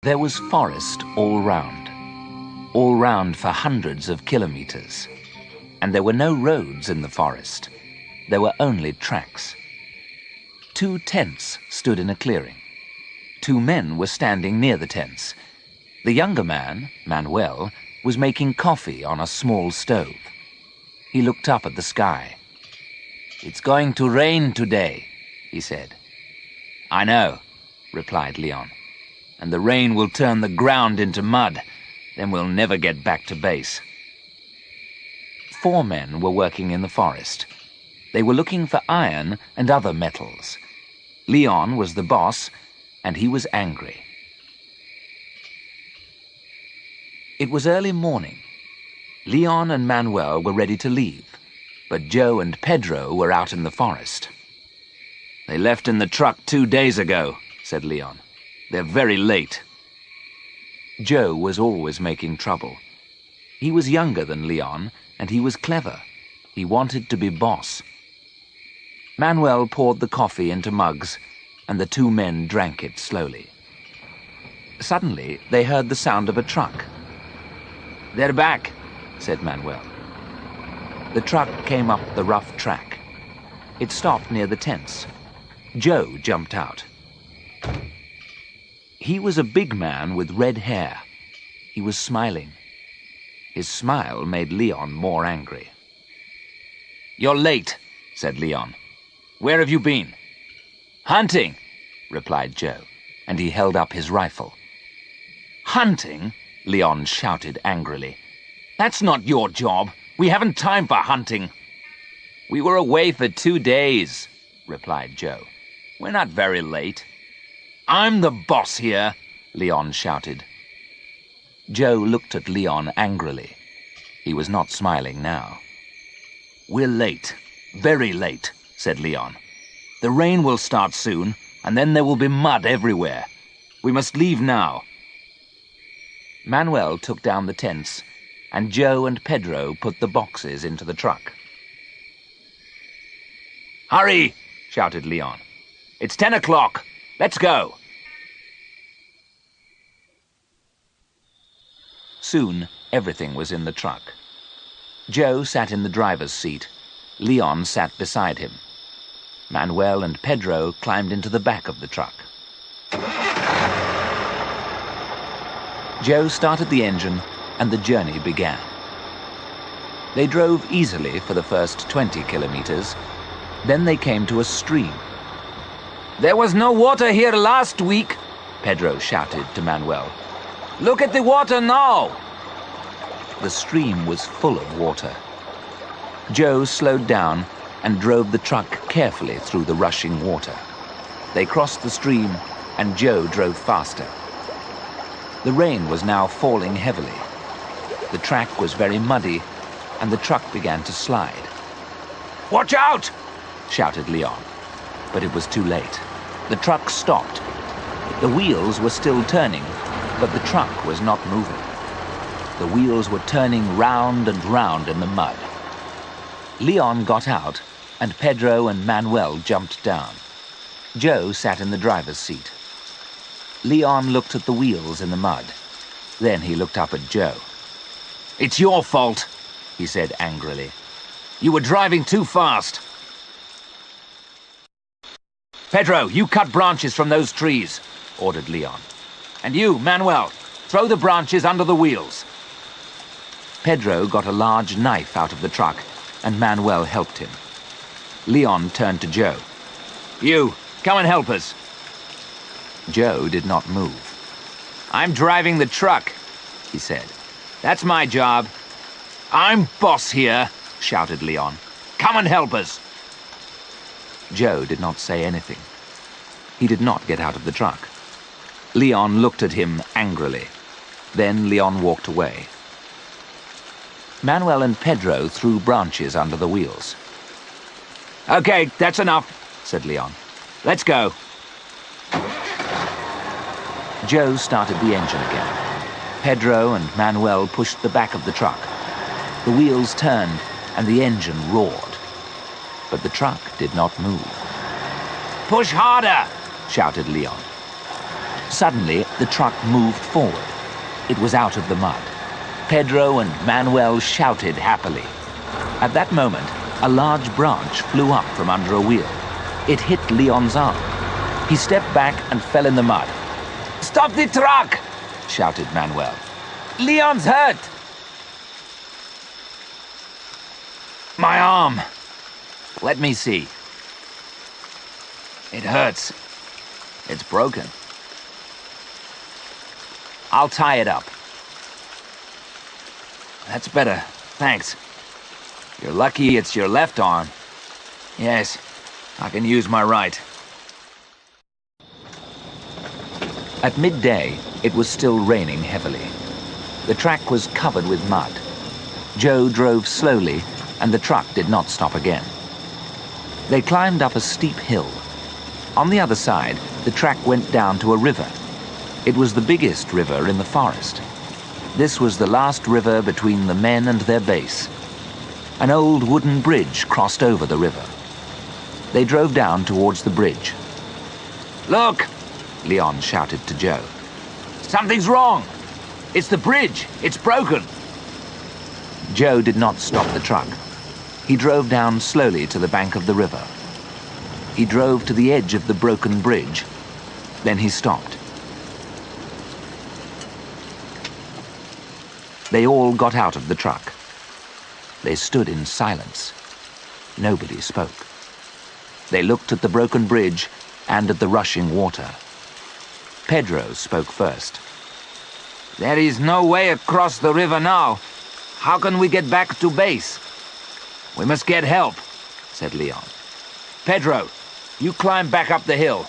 There was forest all round for hundreds of kilometers. And there were no roads in the forest. There were only tracks. 2 tents stood in a clearing. 2 men were standing near the tents. The younger man, Manuel, was making coffee on a small stove. He looked up at the sky. "It's going to rain today," he said. "I know," replied Leon. "And the rain will turn the ground into mud. Then we'll never get back to base." 4 men were working in the forest. They were looking for iron and other metals. Leon was the boss, and he was angry. It was early morning. Leon and Manuel were ready to leave, but Joe and Pedro were out in the forest. "They left in the truck 2 days ago," said Leon. "They're very late." Joe was always making trouble. He was younger than Leon, and he was clever. He wanted to be boss. Manuel poured the coffee into mugs, and the 2 men drank it slowly. Suddenly, they heard the sound of a truck. "They're back," said Manuel. The truck came up the rough track. It stopped near the tents. Joe jumped out. He was a big man with red hair. He was smiling. His smile made Leon more angry. "You're late," said Leon. "Where have you been?" "Hunting," replied Joe, and he held up his rifle. "Hunting?" Leon shouted angrily. "That's not your job. We haven't time for hunting." "We were away for 2 days," replied Joe. "We're not very late." "I'm the boss here," Leon shouted. Joe looked at Leon angrily. He was not smiling now. "We're late, very late," said Leon. "The rain will start soon, and then there will be mud everywhere. We must leave now." Manuel took down the tents, and Joe and Pedro put the boxes into the truck. "Hurry!" shouted Leon. "It's 10 o'clock. Let's go." Soon, everything was in the truck. Joe sat in the driver's seat. Leon sat beside him. Manuel and Pedro climbed into the back of the truck. Joe started the engine, and the journey began. They drove easily for the first 20 kilometers. Then they came to a stream. "There was no water here last week," Pedro shouted to Manuel. "Look at the water now!" The stream was full of water. Joe slowed down and drove the truck carefully through the rushing water. They crossed the stream, and Joe drove faster. The rain was now falling heavily. The track was very muddy, and the truck began to slide. "Watch out!" shouted Leon. But it was too late. The truck stopped. The wheels were still turning, but the truck was not moving. The wheels were turning round and round in the mud. Leon got out, and Pedro and Manuel jumped down. Joe sat in the driver's seat. Leon looked at the wheels in the mud. Then he looked up at Joe. "It's your fault," he said angrily. "You were driving too fast." "Pedro, you cut branches from those trees," ordered Leon. "And you, Manuel, throw the branches under the wheels." Pedro got a large knife out of the truck, and Manuel helped him. Leon turned to Joe. "You, come and help us." Joe did not move. "I'm driving the truck," he said. "That's my job." "I'm boss here," shouted Leon. "Come and help us." Joe did not say anything. He did not get out of the truck. Leon looked at him angrily. Then Leon walked away. Manuel and Pedro threw branches under the wheels. "Okay, that's enough," said Leon. "Let's go." Joe started the engine again. Pedro and Manuel pushed the back of the truck. The wheels turned, and the engine roared. But the truck did not move. "Push harder!" shouted Leon. Suddenly, the truck moved forward. It was out of the mud. Pedro and Manuel shouted happily. At that moment, a large branch flew up from under a wheel. It hit Leon's arm. He stepped back and fell in the mud. "Stop the truck!" shouted Manuel. "Leon's hurt!" "My arm. Let me see. It hurts. It's broken. I'll tie it up." "That's better, thanks. You're lucky it's your left arm." "Yes, I can use my right." At midday, it was still raining heavily. The track was covered with mud. Joe drove slowly, and the truck did not stop again. They climbed up a steep hill. On the other side, the track went down to a river. It was the biggest river in the forest. This was the last river between the men and their base. An old wooden bridge crossed over the river. They drove down towards the bridge. "Look!" Leon shouted to Joe. "Something's wrong! It's the bridge! It's broken!" Joe did not stop the truck. He drove down slowly to the bank of the river. He drove to the edge of the broken bridge. Then he stopped. They all got out of the truck. They stood in silence. Nobody spoke. They looked at the broken bridge and at the rushing water. Pedro spoke first. "There is no way across the river now. How can we get back to base?" "We must get help," said Leon. "Pedro, you climb back up the hill.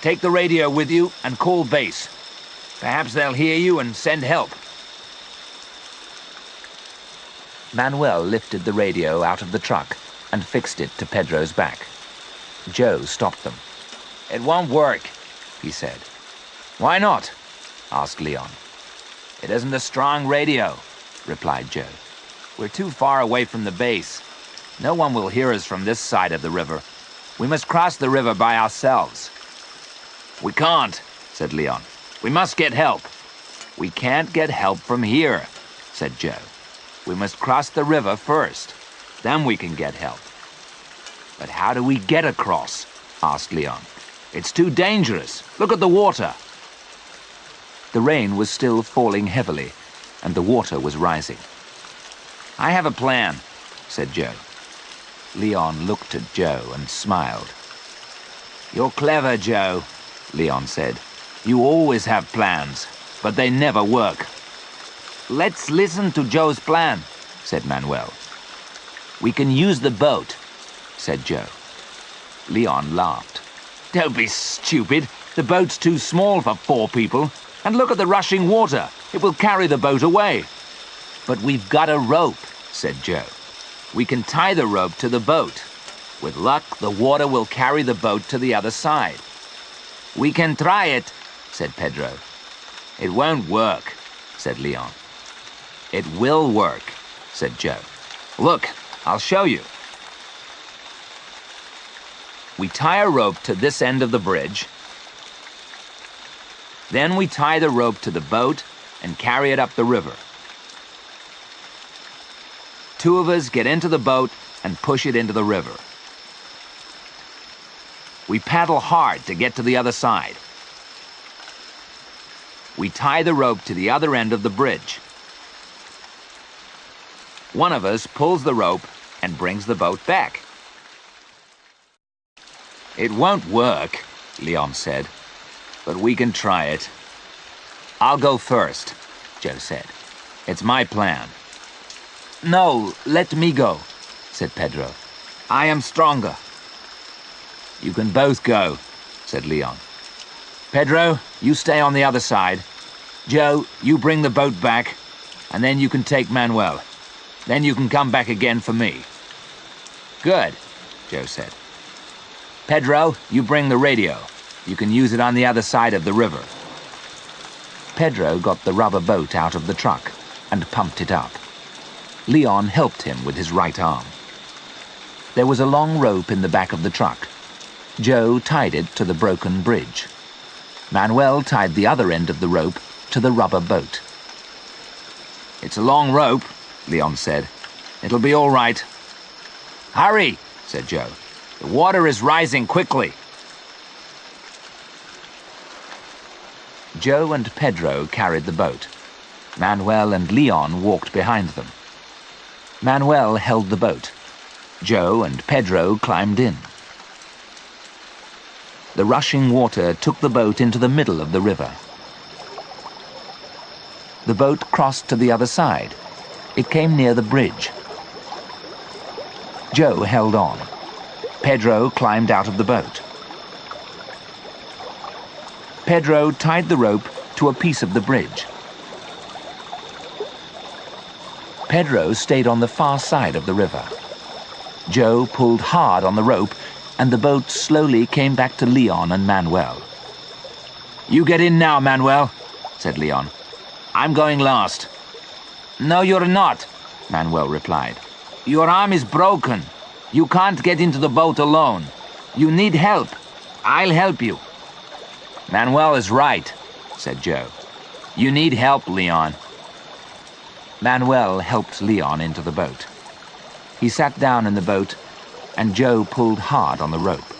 Take the radio with you and call base. Perhaps they'll hear you and send help." Manuel lifted the radio out of the truck and fixed it to Pedro's back. Joe stopped them. "It won't work," he said. "Why not?" asked Leon. "It isn't a strong radio," replied Joe. "We're too far away from the base. No one will hear us from this side of the river. We must cross the river by ourselves." "We can't," said Leon. "We must get help." "We can't get help from here," said Joe. "We must cross the river first. Then we can get help." "But how do we get across?" asked Leon. "It's too dangerous. Look at the water." The rain was still falling heavily, and the water was rising. "I have a plan," said Joe. Leon looked at Joe and smiled. "You're clever, Joe," Leon said. "You always have plans, but they never work." "Let's listen to Joe's plan," said Manuel. "We can use the boat," said Joe. Leon laughed. "Don't be stupid. The boat's too small for 4 people. And look at the rushing water. It will carry the boat away." "But we've got a rope," said Joe. "We can tie the rope to the boat. With luck, the water will carry the boat to the other side." "We can try it," said Pedro. "It won't work," said Leon. "It will work," said Joe. "Look, I'll show you." We tie a rope to this end of the bridge. Then we tie the rope to the boat and carry it up the river. 2 of us get into the boat and push it into the river. We paddle hard to get to the other side. We tie the rope to the other end of the bridge. 1 of us pulls the rope and brings the boat back. "It won't work," Leon said, "but we can try it." "I'll go first," Joe said. "It's my plan." "No, let me go," said Pedro. "I am stronger." "You can both go," said Leon. "Pedro, you stay on the other side. Joe, you bring the boat back, and then you can take Manuel. Then you can come back again for me." "Good," Joe said. "Pedro, you bring the radio. You can use it on the other side of the river." Pedro got the rubber boat out of the truck and pumped it up. Leon helped him with his right arm. There was a long rope in the back of the truck. Joe tied it to the broken bridge. Manuel tied the other end of the rope to the rubber boat. "It's a long rope," Leon said. "It'll be all right." "Hurry," said Joe. "The water is rising quickly." Joe and Pedro carried the boat. Manuel and Leon walked behind them. Manuel held the boat. Joe and Pedro climbed in. The rushing water took the boat into the middle of the river. The boat crossed to the other side. It came near the bridge. Joe held on. Pedro climbed out of the boat. Pedro tied the rope to a piece of the bridge. Pedro stayed on the far side of the river. Joe pulled hard on the rope, and the boat slowly came back to Leon and Manuel. "You get in now, Manuel," said Leon. "I'm going last." "No, you're not," Manuel replied. "Your arm is broken. You can't get into the boat alone. You need help. I'll help you." "Manuel is right," said Joe. "You need help, Leon." Manuel helped Leon into the boat. He sat down in the boat, and Joe pulled hard on the rope.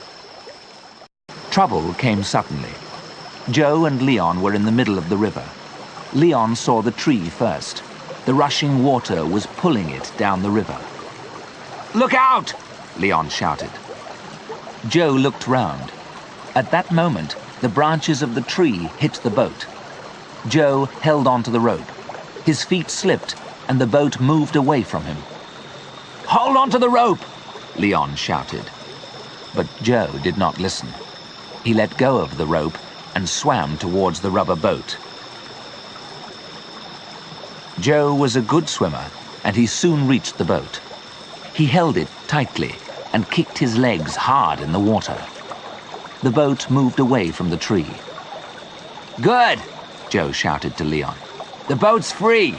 Trouble came suddenly. Joe and Leon were in the middle of the river. Leon saw the tree first. The rushing water was pulling it down the river. "Look out!" Leon shouted. Joe looked round. At that moment, the branches of the tree hit the boat. Joe held onto the rope. His feet slipped, and the boat moved away from him. "Hold on to the rope!" Leon shouted. But Joe did not listen. He let go of the rope and swam towards the rubber boat. Joe was a good swimmer, and he soon reached the boat. He held it tightly and kicked his legs hard in the water. The boat moved away from the tree. "Good!" Joe shouted to Leon. "The boat's free!"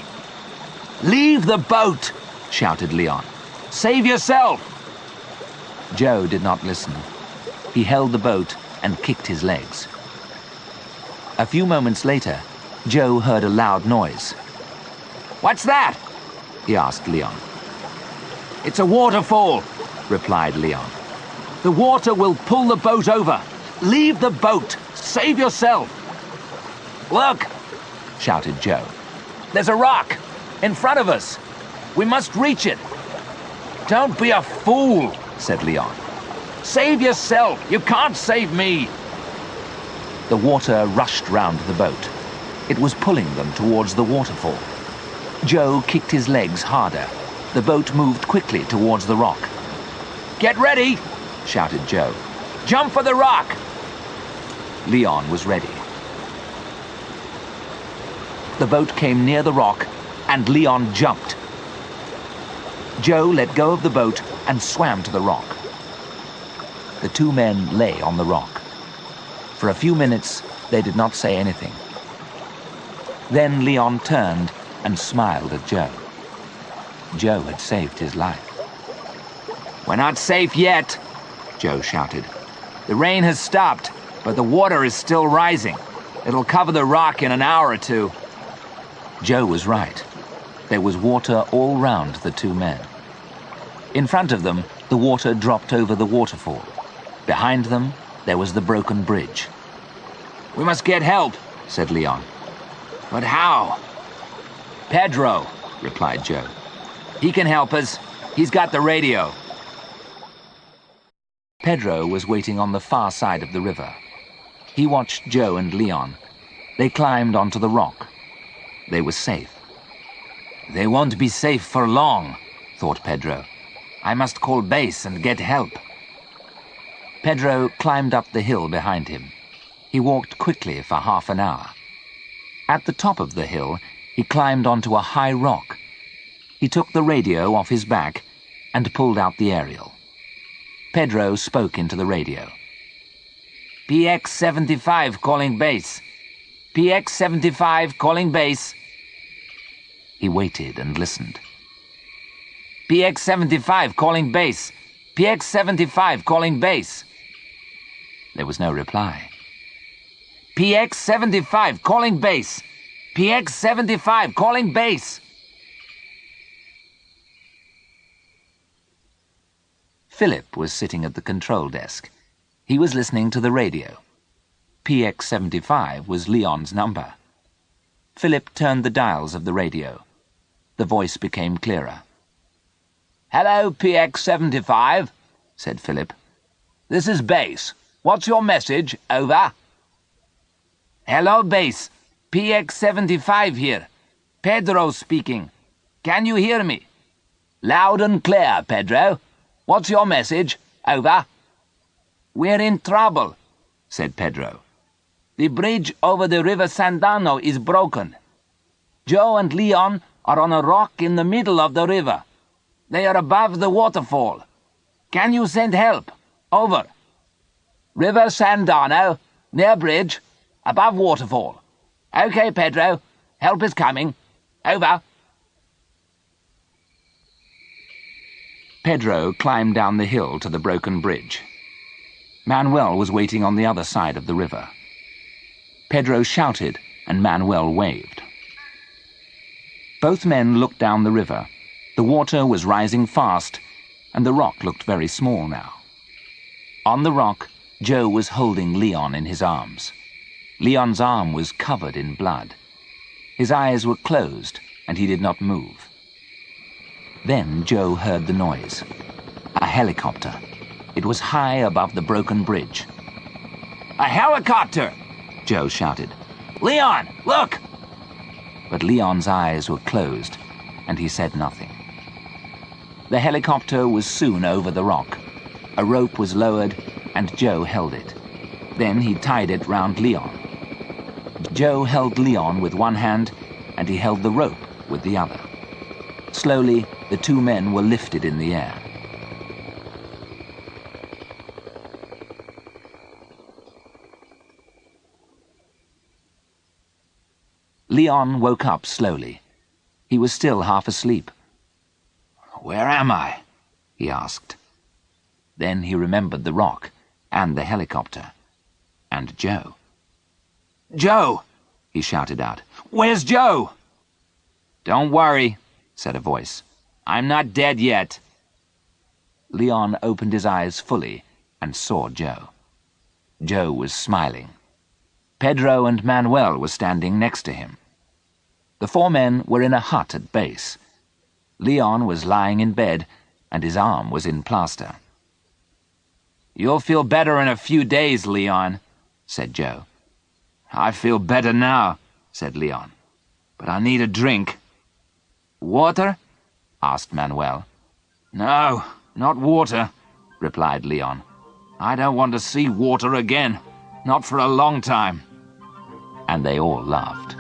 "Leave the boat!" shouted Leon. "Save yourself!" Joe did not listen. He held the boat and kicked his legs. A few moments later, Joe heard a loud noise. "What's that?" he asked Leon. "It's a waterfall," replied Leon. "The water will pull the boat over. Leave the boat! Save yourself!" "Look!" shouted Joe. "There's a rock in front of us. We must reach it." "Don't be a fool," said Leon. "Save yourself! You can't save me!" The water rushed round the boat. It was pulling them towards the waterfall. Joe kicked his legs harder. The boat moved quickly towards the rock. "Get ready!" shouted Joe. "Jump for the rock!" Leon was ready. The boat came near the rock, and Leon jumped. Joe let go of the boat and swam to the rock. The two men lay on the rock. For a few minutes, they did not say anything. Then Leon turned and smiled at Joe. Joe had saved his life. "We're not safe yet," Joe shouted. "The rain has stopped, but the water is still rising. It'll cover the rock in an hour or two." Joe was right. There was water all round the two men. In front of them, the water dropped over the waterfall. Behind them, there was the broken bridge. "We must get help," said Leon. "But how?" "Pedro," replied Joe. "He can help us. He's got the radio." Pedro was waiting on the far side of the river. He watched Joe and Leon. They climbed onto the rock. They were safe. "They won't be safe for long," thought Pedro. "I must call base and get help." Pedro climbed up the hill behind him. He walked quickly for half an hour. At the top of the hill, he climbed onto a high rock. He took the radio off his back and pulled out the aerial. Pedro spoke into the radio. "PX-75 calling base. PX-75 calling base." He waited and listened. "PX-75 calling base. PX-75 calling base." There was no reply. PX-75 calling base. PX-75 calling base. Philip was sitting at the control desk. He was listening to the radio. PX-75 was Leon's number. Philip turned the dials of the radio. The voice became clearer. "Hello, PX-75, said Philip. "This is base. What's your message? Over." "Hello, base. PX-75 here. Pedro speaking. Can you hear me?" "Loud and clear, Pedro. What's your message? Over." "We're in trouble," said Pedro. "The bridge over the River Sandano is broken. Joe and Leon are on a rock in the middle of the river. They are above the waterfall. Can you send help? Over." "River Sandano, near bridge, above waterfall." "Okay, Pedro. Help is coming. Over." Pedro climbed down the hill to the broken bridge. Manuel was waiting on the other side of the river. Pedro shouted, and Manuel waved. Both men looked down the river. The water was rising fast, and the rock looked very small now. On the rock, Joe was holding Leon in his arms. Leon's arm was covered in blood. His eyes were closed, and he did not move. Then Joe heard the noise. A helicopter. It was high above the broken bridge. "A helicopter!" Joe shouted. "Leon, look!" But Leon's eyes were closed, and he said nothing. The helicopter was soon over the rock. A rope was lowered, and Joe held it. Then he tied it round Leon. Joe held Leon with one hand, and he held the rope with the other. Slowly, the two men were lifted in the air. Leon woke up slowly. He was still half asleep. "Where am I?" he asked. Then he remembered the rock, and the helicopter, and Joe. "Joe!" he shouted out. "Where's Joe?" "Don't worry," said a voice. "I'm not dead yet." Leon opened his eyes fully and saw Joe. Joe was smiling. Pedro and Manuel were standing next to him. The four men were in a hut at base. Leon was lying in bed, and his arm was in plaster. "You'll feel better in a few days, Leon," said Joe. "I feel better now," said Leon. "But I need a drink." "Water?" asked Manuel. "No, not water," replied Leon. "I don't want to see water again, not for a long time." And they all laughed.